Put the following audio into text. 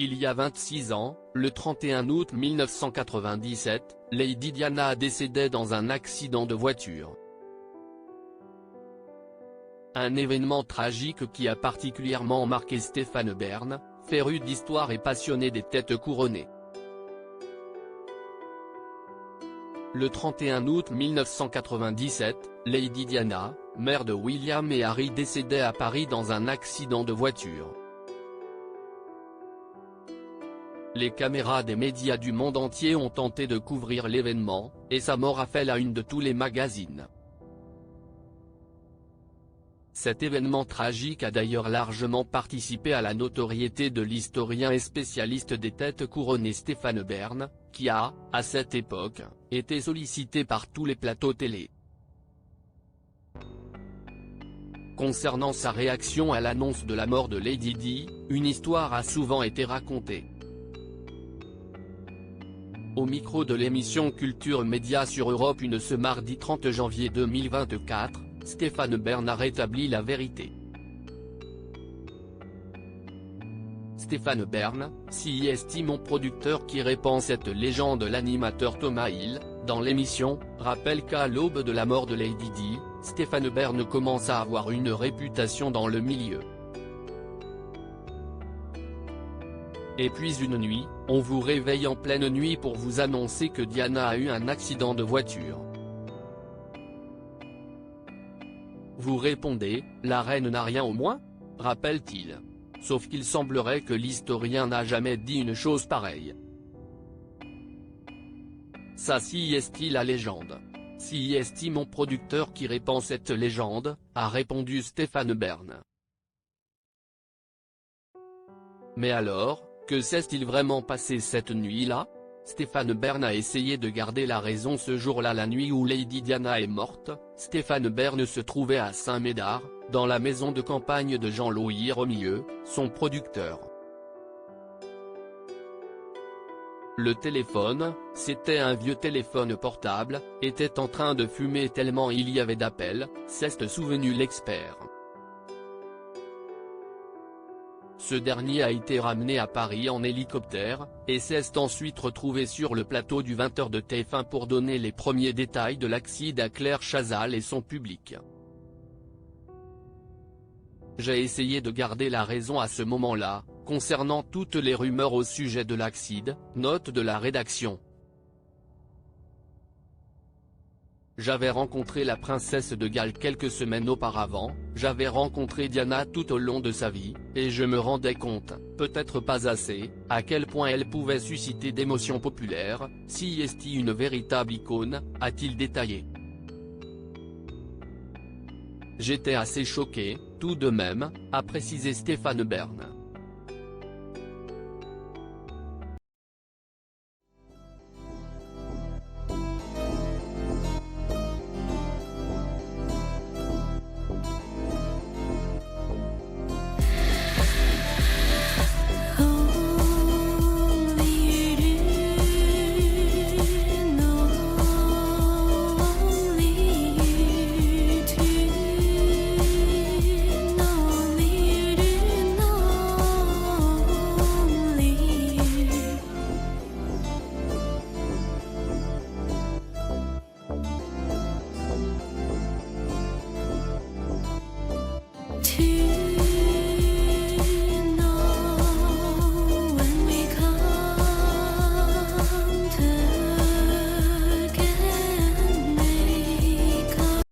Il y a 26 ans, le 31 août 1997, Lady Diana décédait dans un accident de voiture. Un événement tragique qui a particulièrement marqué Stéphane Bern, féru d'histoire et passionné des têtes couronnées. Le 31 août 1997, Lady Diana, mère de William et Harry, décédait à Paris dans un accident de voiture. Les caméras des médias du monde entier ont tenté de couvrir l'événement, et sa mort a fait la une de tous les magazines. Cet événement tragique a d'ailleurs largement participé à la notoriété de l'historien et spécialiste des têtes couronnées Stéphane Bern, qui a, à cette époque, été sollicité par tous les plateaux télé. Concernant sa réaction à l'annonce de la mort de Lady Di, une histoire a souvent été racontée. Au micro de l'émission Culture Média sur Europe 1 ce mardi 30 janvier 2024, Stéphane Bern a rétabli la vérité. Stéphane Bern, CIST mon producteur qui répand cette légende. L'animateur Thomas Hill, dans l'émission, rappelle qu'à l'aube de la mort de Lady Di, Stéphane Bern commence à avoir une réputation dans le milieu. Et puis une nuit, on vous réveille en pleine nuit pour vous annoncer que Diana a eu un accident de voiture. Vous répondez, la reine n'a rien au moins ? Rappelle-t-il. Sauf qu'il semblerait que l'historien n'a jamais dit une chose pareille. Ça CIST la légende. CIST mon producteur qui répand cette légende, a répondu Stéphane Bern. Mais alors, que s'est-il vraiment passé cette nuit-là ? Stéphane Bern a essayé de garder la raison ce jour-là. La nuit où Lady Diana est morte, Stéphane Bern se trouvait à Saint-Médard, dans la maison de campagne de Jean-Louis Romieux, son producteur. Le téléphone, c'était un vieux téléphone portable, était en train de fumer tellement il y avait d'appels, s'est souvenu l'expert. Ce dernier a été ramené à Paris en hélicoptère, et s'est ensuite retrouvé sur le plateau du 20h de TF1 pour donner les premiers détails de l'accident à Claire Chazal et son public. J'ai essayé de garder la raison à ce moment-là, concernant toutes les rumeurs au sujet de l'accident, note de la rédaction. J'avais rencontré la princesse de Galles quelques semaines auparavant, j'avais rencontré Diana tout au long de sa vie, et je me rendais compte, peut-être pas assez, à quel point elle pouvait susciter d'émotions populaires, CIST une véritable icône, a-t-il détaillé. J'étais assez choqué, tout de même, a précisé Stéphane Bern. To